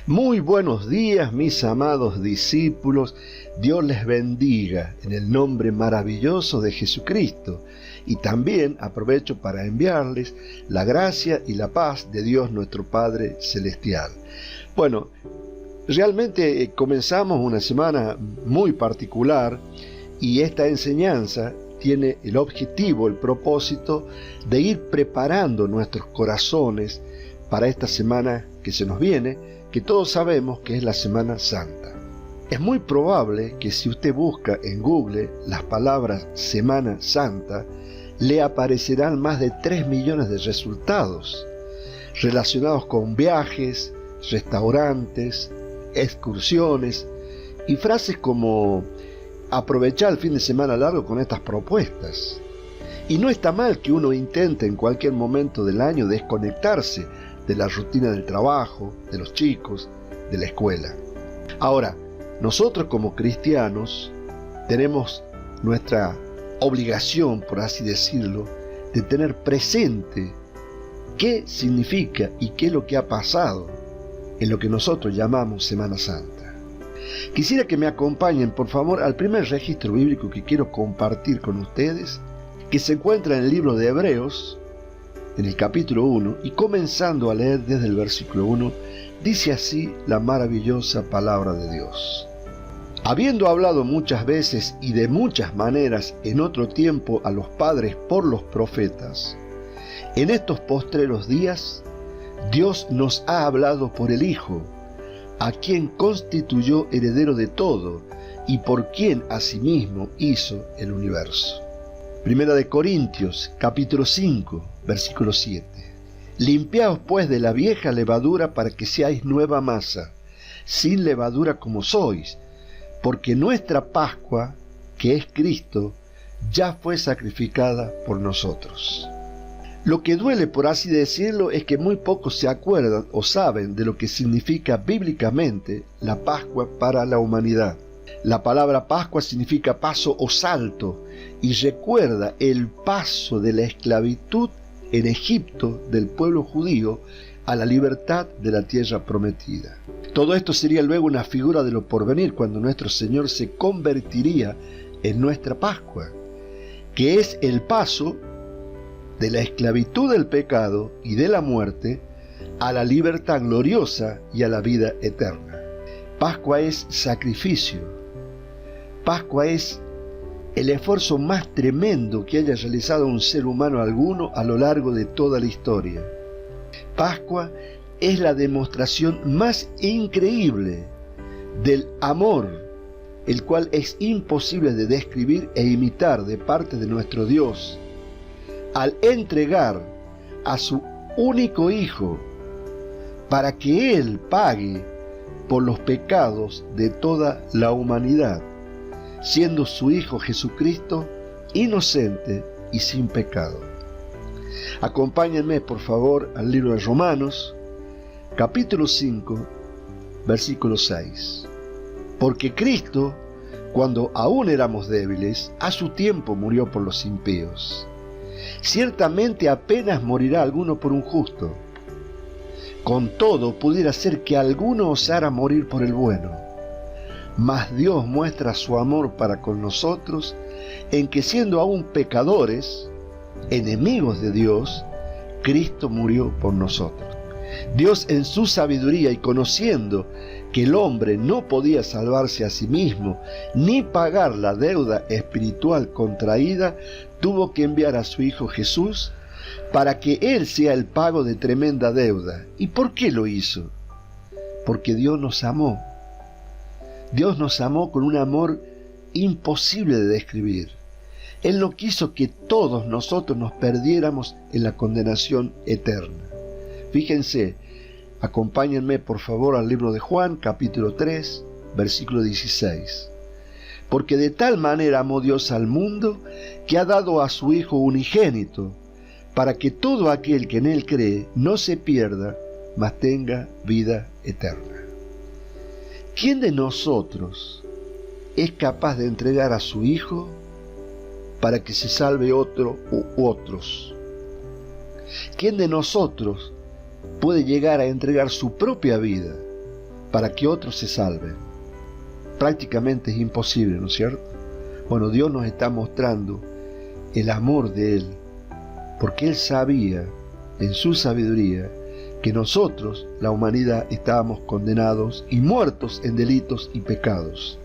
Muy buenos días, mis amados discípulos. Dios les bendiga en el nombre maravilloso de Jesucristo. Y también aprovecho para enviarles la gracia y la paz de Dios nuestro Padre Celestial. Bueno, realmente comenzamos una semana muy particular y esta enseñanza tiene el objetivo, el propósito de ir preparando nuestros corazones para esta semana que se nos viene, que todos sabemos que es la Semana Santa. Es muy probable que si usted busca en Google las palabras Semana Santa, le aparecerán más de 3 millones de resultados relacionados con viajes, restaurantes, excursiones y frases como aprovechar el fin de semana largo con estas propuestas. Y no está mal que uno intente en cualquier momento del año desconectarse de la rutina del trabajo, de los chicos, de la escuela. Ahora, nosotros como cristianos tenemos nuestra obligación, por así decirlo, de tener presente qué significa y qué es lo que ha pasado en lo que nosotros llamamos Semana Santa. Quisiera que me acompañen, por favor, al primer registro bíblico que quiero compartir con ustedes, que se encuentra en el libro de Hebreos, en el capítulo 1, y comenzando a leer desde el versículo 1, dice así la maravillosa palabra de Dios. Habiendo hablado muchas veces y de muchas maneras en otro tiempo a los padres por los profetas, en estos postreros días Dios nos ha hablado por el Hijo, a quien constituyó heredero de todo y por quien asimismo hizo el universo. Primera de Corintios, capítulo 5, versículo 7. Limpiaos pues de la vieja levadura para que seáis nueva masa, sin levadura como sois, porque nuestra Pascua, que es Cristo, ya fue sacrificada por nosotros. Lo que duele, por así decirlo, es que muy pocos se acuerdan o saben de lo que significa bíblicamente la Pascua para la humanidad. La palabra Pascua significa paso o salto y recuerda el paso de la esclavitud en Egipto del pueblo judío a la libertad de la tierra prometida. Todo esto sería luego una figura de lo porvenir cuando nuestro Señor se convertiría en nuestra Pascua, que es el paso de la esclavitud del pecado y de la muerte a la libertad gloriosa y a la vida eterna. Pascua es sacrificio. Pascua es el esfuerzo más tremendo que haya realizado un ser humano alguno a lo largo de toda la historia. Pascua es la demostración más increíble del amor, el cual es imposible de describir e imitar de parte de nuestro Dios, al entregar a su único Hijo para que Él pague por los pecados de toda la humanidad, siendo su Hijo Jesucristo inocente y sin pecado. Acompáñenme, por favor, al libro de Romanos, capítulo 5, versículo 6. Porque Cristo, cuando aún éramos débiles, a su tiempo murió por los impíos. Ciertamente apenas morirá alguno por un justo. Con todo, pudiera ser que alguno osara morir por el bueno. Mas Dios muestra su amor para con nosotros en que siendo aún pecadores, enemigos de Dios, Cristo murió por nosotros. Dios en su sabiduría y conociendo que el hombre no podía salvarse a sí mismo ni pagar la deuda espiritual contraída, tuvo que enviar a su Hijo Jesús para que Él sea el pago de tremenda deuda. ¿Y por qué lo hizo? Porque Dios nos amó. Dios nos amó con un amor imposible de describir. Él no quiso que todos nosotros nos perdiéramos en la condenación eterna. Fíjense, acompáñenme por favor al libro de Juan, capítulo 3, versículo 16. Porque de tal manera amó Dios al mundo que ha dado a su Hijo unigénito, para que todo aquel que en Él cree no se pierda, mas tenga vida eterna. ¿Quién de nosotros es capaz de entregar a su Hijo para que se salve otro u otros? ¿Quién de nosotros puede llegar a entregar su propia vida para que otros se salven. Prácticamente es imposible, ¿no es cierto? Bueno, Dios nos está mostrando el amor de Él, porque Él sabía, en su sabiduría, que nosotros, la humanidad, estábamos condenados y muertos en delitos y pecados.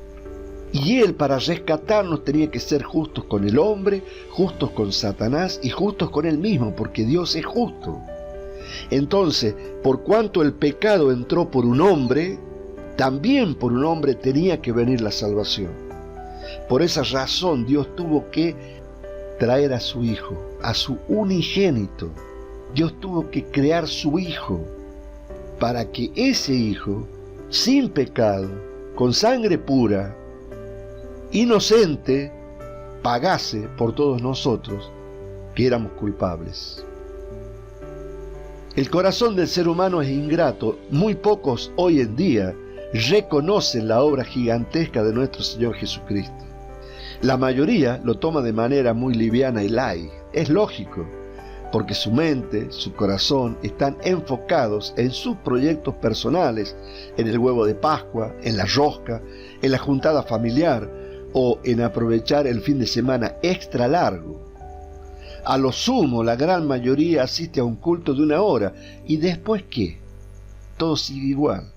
Y Él, para rescatarnos, tenía que ser justos con el hombre, justos con Satanás y justos con Él mismo, porque Dios es justo. Entonces, por cuanto el pecado entró por un hombre, también por un hombre tenía que venir la salvación. Por esa razón Dios tuvo que traer a su Hijo, a su unigénito. Dios tuvo que crear su Hijo para que ese Hijo, sin pecado, con sangre pura, inocente, pagase por todos nosotros que éramos culpables. El corazón del ser humano es ingrato. Muy pocos hoy en día reconocen la obra gigantesca de nuestro Señor Jesucristo. La mayoría lo toma de manera muy liviana y light. Es lógico, porque su mente, su corazón están enfocados en sus proyectos personales, en el huevo de Pascua, en la rosca, en la juntada familiar o en aprovechar el fin de semana extra largo. A lo sumo, la gran mayoría asiste a un culto de 1 hora. ¿Y después qué? Todo sigue igual.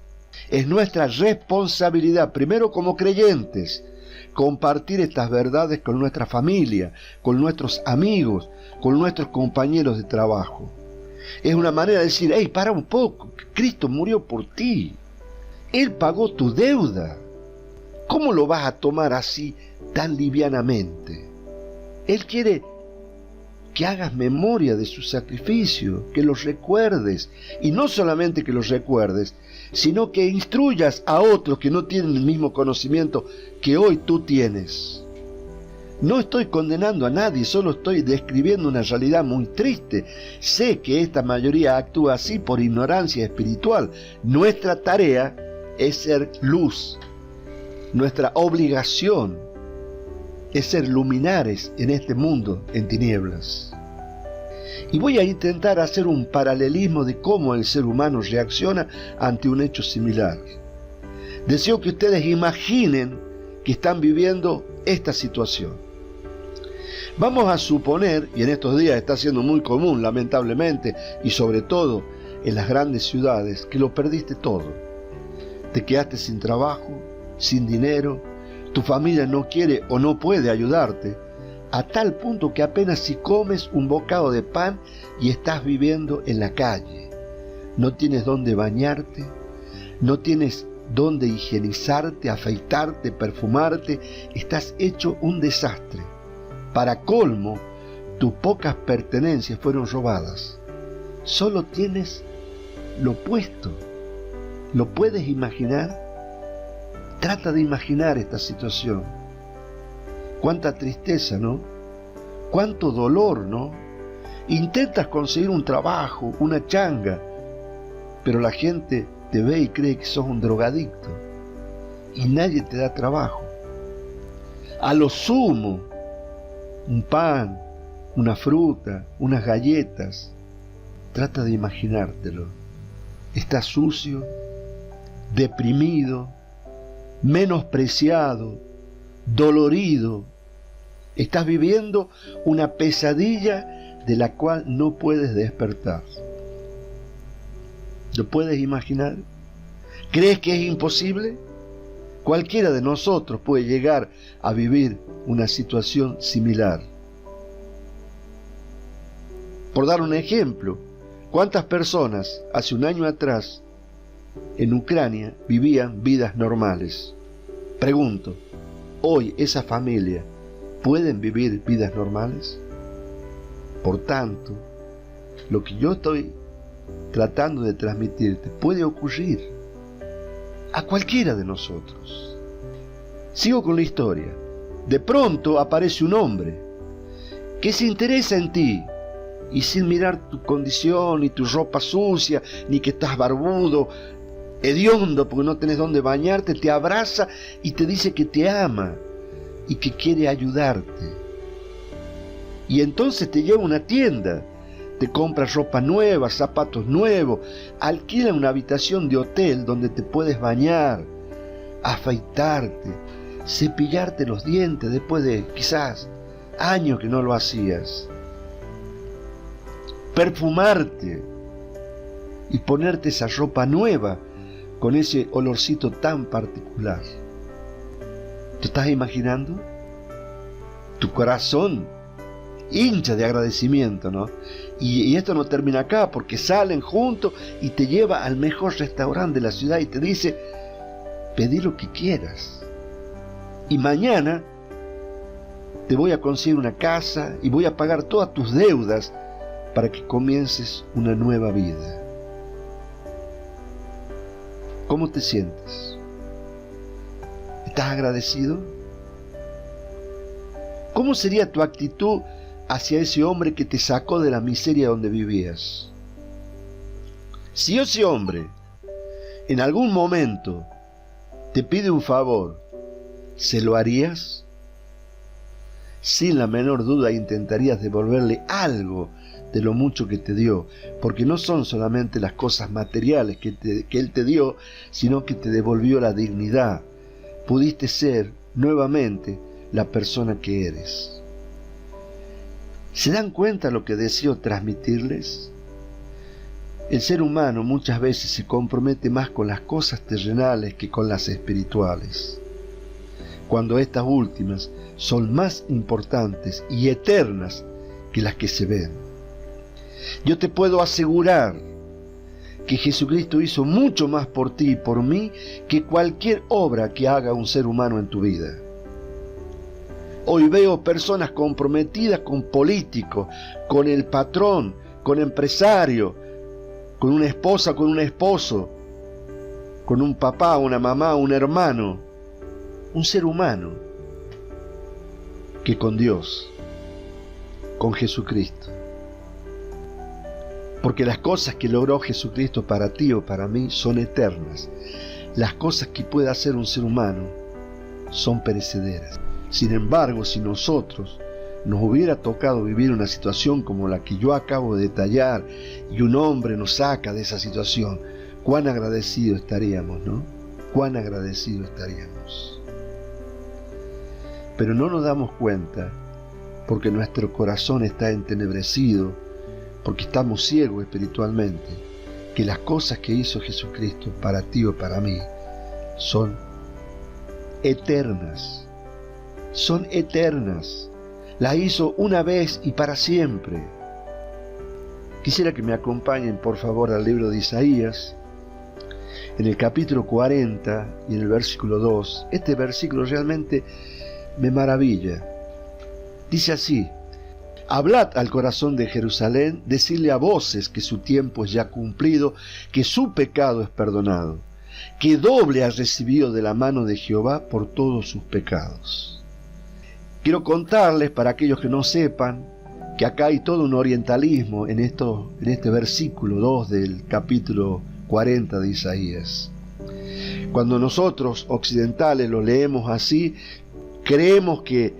Es nuestra responsabilidad, primero como creyentes, compartir estas verdades con nuestra familia, con nuestros amigos, con nuestros compañeros de trabajo. Es una manera de decir, hey, para un poco, Cristo murió por ti. Él pagó tu deuda. ¿Cómo lo vas a tomar así tan livianamente? Él quiere que hagas memoria de su sacrificio, que los recuerdes, y no solamente que los recuerdes, sino que instruyas a otros que no tienen el mismo conocimiento que hoy tú tienes. No estoy condenando a nadie, solo estoy describiendo una realidad muy triste. Sé que esta mayoría actúa así por ignorancia espiritual. Nuestra tarea es ser luz. Nuestra obligación es ser luminares en este mundo en tinieblas. Y voy a intentar hacer un paralelismo de cómo el ser humano reacciona ante un hecho similar. Deseo que ustedes imaginen que están viviendo esta situación. Vamos a suponer, y en estos días está siendo muy común lamentablemente, y sobre todo en las grandes ciudades, que lo perdiste todo. Te quedaste sin trabajo, sin dinero, tu familia no quiere o no puede ayudarte, a tal punto que apenas si comes un bocado de pan y estás viviendo en la calle. No tienes dónde bañarte, no tienes dónde higienizarte, afeitarte, perfumarte, estás hecho un desastre. Para colmo, tus pocas pertenencias fueron robadas. Solo tienes lo opuesto. ¿Lo puedes imaginar? Trata de imaginar esta situación. Cuánta tristeza, ¿no? Cuánto dolor, ¿no? Intentas conseguir un trabajo, una changa, pero la gente te ve y cree que sos un drogadicto y nadie te da trabajo. A lo sumo, un pan, una fruta, unas galletas. Trata de imaginártelo. Estás sucio, deprimido, menospreciado, dolorido. Estás viviendo una pesadilla de la cual no puedes despertar. ¿Lo puedes imaginar? ¿Crees que es imposible? Cualquiera de nosotros puede llegar a vivir una situación similar. Por dar un ejemplo, ¿cuántas personas hace un año atrás en Ucrania vivían vidas normales? Pregunto, ¿hoy esa familia pueden vivir vidas normales? Por tanto, lo que yo estoy tratando de transmitirte puede ocurrir a cualquiera de nosotros. Sigo con la historia. De pronto aparece un hombre que se interesa en ti y sin mirar tu condición, ni tu ropa sucia, ni que estás barbudo, hediondo porque no tenés dónde bañarte, te abraza y te dice que te ama y que quiere ayudarte. Y entonces te lleva a una tienda te compra ropa nueva, zapatos nuevos, alquila una habitación de hotel donde te puedes bañar, afeitarte, cepillarte los dientes después de quizás años que no lo hacías, perfumarte y ponerte esa ropa nueva con ese olorcito tan particular. ¿Te estás imaginando? Tu corazón hincha de agradecimiento, ¿no? Y esto no termina acá, porque salen juntos y te lleva al mejor restaurante de la ciudad y te dice, pedí lo que quieras. Y mañana te voy a conseguir una casa y voy a pagar todas tus deudas para que comiences una nueva vida. ¿Cómo te sientes? ¿Estás agradecido? ¿Cómo sería tu actitud hacia ese hombre que te sacó de la miseria donde vivías? Si ese hombre en algún momento te pide un favor, ¿se lo harías? Sin la menor duda intentarías devolverle algo de lo mucho que te dio, porque no son solamente las cosas materiales que él te dio, sino que te devolvió la dignidad. Pudiste ser nuevamente la persona que eres. ¿Se dan cuenta lo que deseo transmitirles? El ser humano muchas veces se compromete más con las cosas terrenales que con las espirituales, cuando estas últimas son más importantes y eternas que las que se ven. Yo te puedo asegurar que Jesucristo hizo mucho más por ti y por mí que cualquier obra que haga un ser humano en tu vida. Hoy veo personas comprometidas con políticos, con el patrón, con empresario, con una esposa, con un esposo, con un papá, una mamá, un hermano, un ser humano, que con Dios, con Jesucristo. Porque las cosas que logró Jesucristo para ti o para mí son eternas. Las cosas que puede hacer un ser humano son perecederas. Sin embargo, si nosotros nos hubiera tocado vivir una situación como la que yo acabo de detallar y un hombre nos saca de esa situación, cuán agradecidos estaríamos, ¿no? Cuán agradecidos estaríamos. Pero no nos damos cuenta porque nuestro corazón está entenebrecido, porque estamos ciegos espiritualmente, que las cosas que hizo Jesucristo para ti o para mí son eternas. Son eternas. Las hizo una vez y para siempre. Quisiera que me acompañen por favor al libro de Isaías, en el capítulo 40 y en el versículo 2. Este versículo realmente me maravilla. Dice así: hablad al corazón de Jerusalén, decidle a voces que su tiempo es ya cumplido, que su pecado es perdonado, que doble ha recibido de la mano de Jehová por todos sus pecados. Quiero contarles, para aquellos que no sepan, que acá hay todo un orientalismo en este versículo 2 del capítulo 40 de Isaías. Cuando nosotros occidentales lo leemos así, creemos que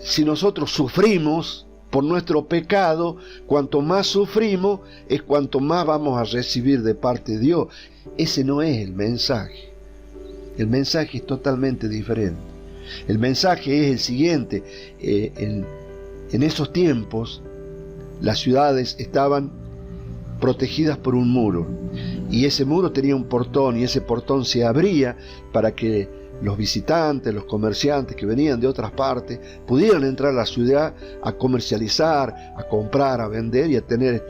si nosotros sufrimos por nuestro pecado, cuanto más sufrimos es cuanto más vamos a recibir de parte de Dios. Ese no es el mensaje. El mensaje es totalmente diferente. El mensaje es el siguiente: en esos tiempos las ciudades estaban protegidas por un muro, y ese muro tenía un portón, y ese portón se abría para que los visitantes, los comerciantes que venían de otras partes pudieran entrar a la ciudad a comercializar, a comprar, a vender y a tener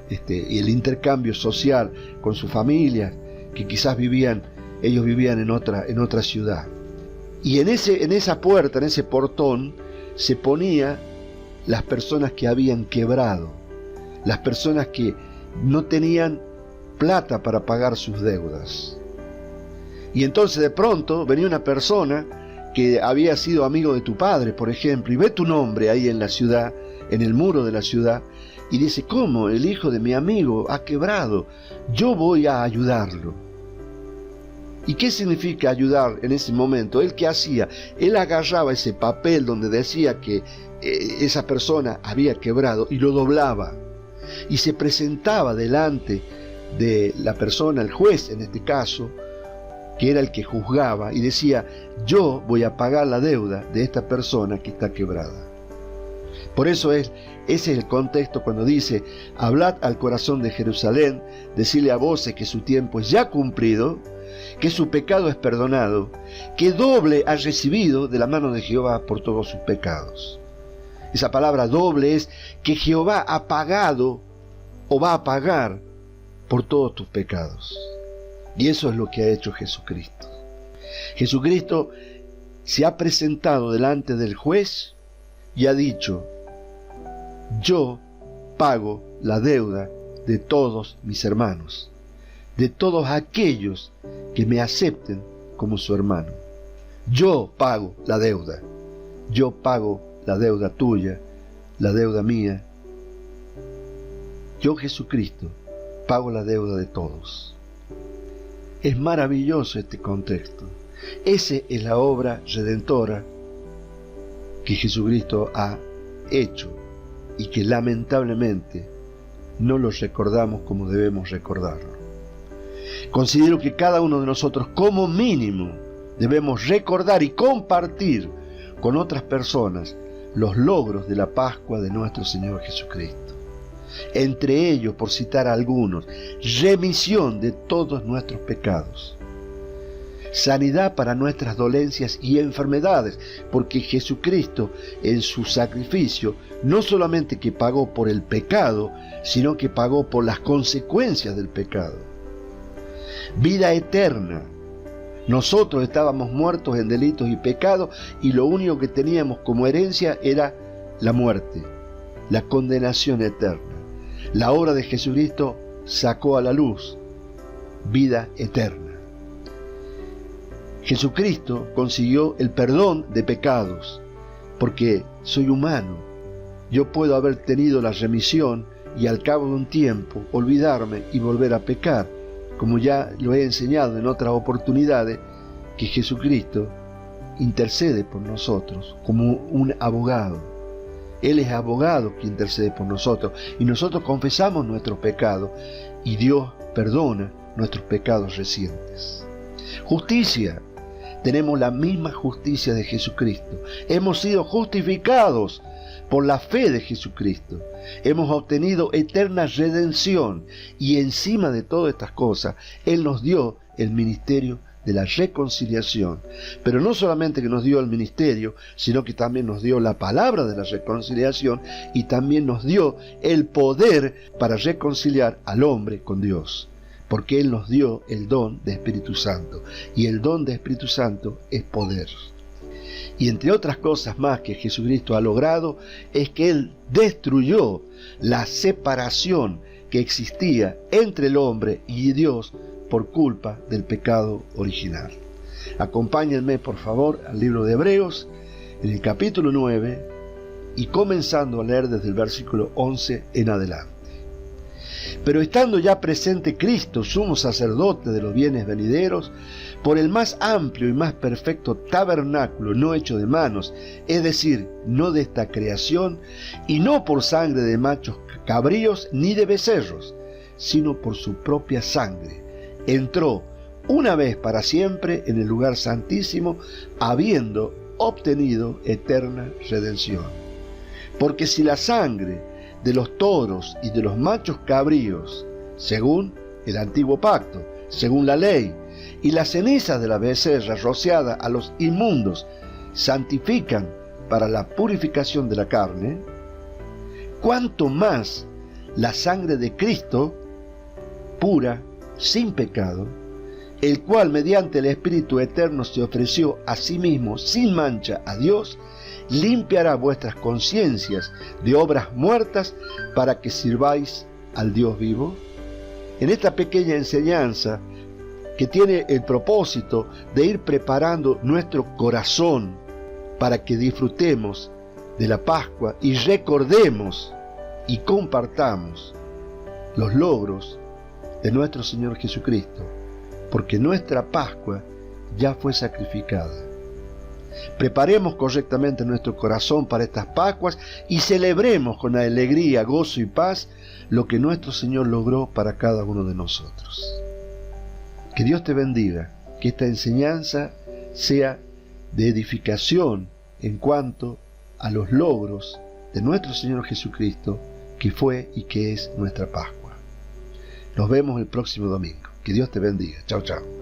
el intercambio social con sus familias que quizás ellos vivían en otra ciudad. Y en esa puerta, en ese portón, se ponía las personas que habían quebrado, las personas que no tenían plata para pagar sus deudas. Y entonces de pronto venía una persona que había sido amigo de tu padre, por ejemplo, y ve tu nombre ahí en la ciudad, en el muro de la ciudad, y dice: ¿cómo? El hijo de mi amigo ha quebrado, yo voy a ayudarlo. ¿Y qué significa ayudar en ese momento? ¿Él qué hacía? Él agarraba ese papel donde decía que esa persona había quebrado y lo doblaba. y se presentaba delante de la persona, el juez en este caso, que era el que juzgaba, y decía: yo voy a pagar la deuda de esta persona que está quebrada. Por eso ese es el contexto cuando dice: hablad al corazón de Jerusalén, decirle a voces que su tiempo es ya cumplido, que su pecado es perdonado, que doble ha recibido de la mano de Jehová por todos sus pecados. Esa palabra doble es que Jehová ha pagado o va a pagar por todos tus pecados. Y eso es lo que ha hecho Jesucristo. Jesucristo se ha presentado delante del juez y ha dicho: yo pago la deuda de todos mis hermanos, de todos aquellos que me acepten como su hermano. Yo pago la deuda. Yo pago la deuda tuya, la deuda mía. Yo, Jesucristo, pago la deuda de todos. Es maravilloso este contexto. Esa es la obra redentora que Jesucristo ha hecho y que lamentablemente no lo recordamos como debemos recordarlo. Considero que cada uno de nosotros, como mínimo, debemos recordar y compartir con otras personas los logros de la Pascua de nuestro Señor Jesucristo. Entre ellos, por citar algunos, remisión de todos nuestros pecados, sanidad para nuestras dolencias y enfermedades, porque Jesucristo en su sacrificio no solamente que pagó por el pecado, sino que pagó por las consecuencias del pecado. Vida eterna. Nosotros estábamos muertos en delitos y pecados y lo único que teníamos como herencia era la muerte, la condenación eterna. La obra de Jesucristo sacó a la luz vida eterna. Jesucristo consiguió el perdón de pecados, porque soy humano. Yo puedo haber tenido la remisión y al cabo de un tiempo olvidarme y volver a pecar, como ya lo he enseñado en otras oportunidades, que Jesucristo intercede por nosotros como un abogado. Él es abogado que intercede por nosotros y nosotros confesamos nuestros pecados y Dios perdona nuestros pecados recientes. Justicia. Tenemos la misma justicia de Jesucristo. Hemos sido justificados por la fe de Jesucristo. Hemos obtenido eterna redención y encima de todas estas cosas, Él nos dio el ministerio de la reconciliación. Pero no solamente que nos dio el ministerio, sino que también nos dio la palabra de la reconciliación y también nos dio el poder para reconciliar al hombre con Dios. Porque Él nos dio el don de Espíritu Santo. Y el don de Espíritu Santo es poder. Y entre otras cosas más que Jesucristo ha logrado, es que Él destruyó la separación que existía entre el hombre y Dios por culpa del pecado original. Acompáñenme por favor al libro de Hebreos, en el capítulo 9, y comenzando a leer desde el versículo 11 en adelante. Pero estando ya presente Cristo, sumo sacerdote de los bienes venideros, por el más amplio y más perfecto tabernáculo no hecho de manos, es decir, no de esta creación, y no por sangre de machos cabríos ni de becerros, sino por su propia sangre, entró una vez para siempre en el lugar santísimo, habiendo obtenido eterna redención. Porque si la sangre de los toros y de los machos cabríos, según el antiguo pacto, según la ley, y las cenizas de la becerra rociada a los inmundos, santifican para la purificación de la carne, cuánto más la sangre de Cristo, pura, sin pecado, el cual mediante el Espíritu Eterno se ofreció a sí mismo sin mancha a Dios, limpiará vuestras conciencias de obras muertas para que sirváis al Dios vivo. En esta pequeña enseñanza, que tiene el propósito de ir preparando nuestro corazón para que disfrutemos de la Pascua y recordemos y compartamos los logros de nuestro Señor Jesucristo, porque nuestra Pascua ya fue sacrificada. Preparemos correctamente nuestro corazón para estas Pascuas y celebremos con alegría, gozo y paz lo que nuestro Señor logró para cada uno de nosotros. Que Dios te bendiga, que esta enseñanza sea de edificación en cuanto a los logros de nuestro Señor Jesucristo, que fue y que es nuestra Pascua. Nos vemos el próximo domingo. Que Dios te bendiga. Chao, chao.